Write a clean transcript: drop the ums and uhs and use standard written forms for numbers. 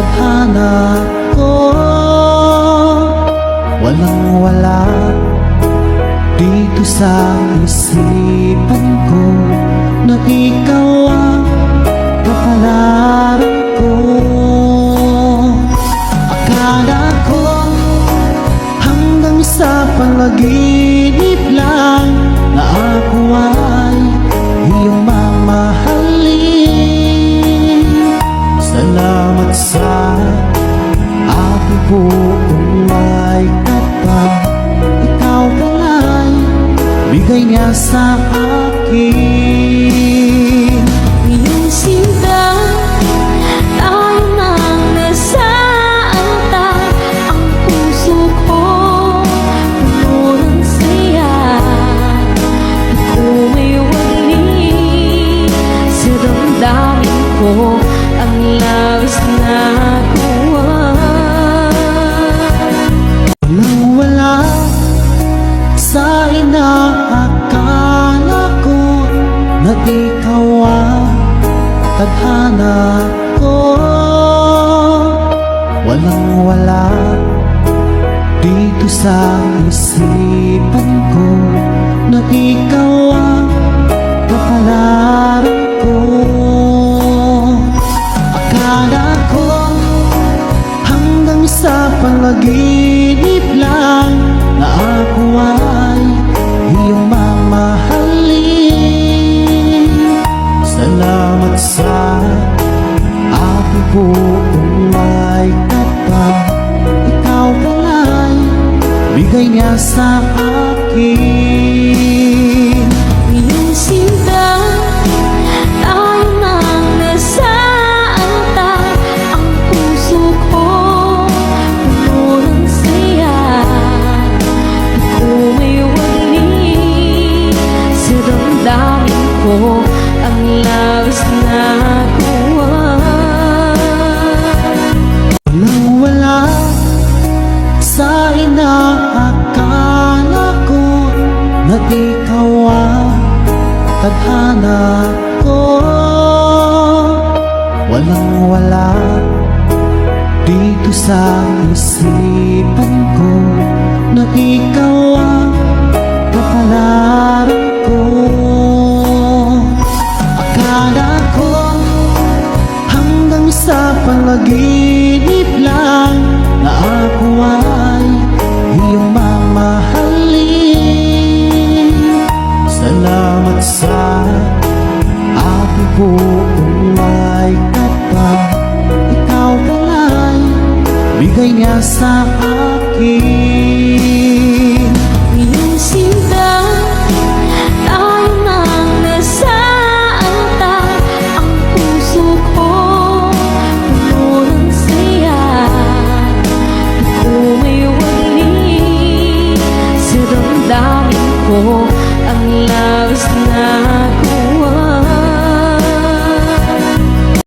tadhana ko. Walang-wala dito sa isipan ko na ikaw ang kapalaran ko. Akala ko hanggang sa panaginip lang na ako ay iyong mamahalin. Salamat sa aking buong may kapal, ikaw pala'y bigay niya sa akin. Iyong sinta, tayo nang nasaantay. Ang puso ko puno ng saya. Ikaw may wali sa damdamin ko, ang labis na kuha. Walang-wala sa inaakala ko na ikaw ang tadhana ko. Walang-wala dito sa isipan ko na ikaw ang kapalaran ko. Akala ko hanggang sa panaginip lang na ako ay iyong mamahalin. Salamat sa aking buong may kapal, ikaw pala'y bigay niya sa akin. Iyong sinta, tayo nang nasaantay. Ang puso ko puno ng saya. Ikaw may wali sa damdamin ko, ang labis na kuha. Walang-wala sa inaakala ko na ikaw ang tadhana ko. Walang-wala dito sa isipan ko na ikaw ang kapalaran ko. Akala ko hanggang sa panaginip lang na ako ay iyong mamahalin. Salamat sa aking buong may kapal, ikaw pala'y bigay niya sa akin.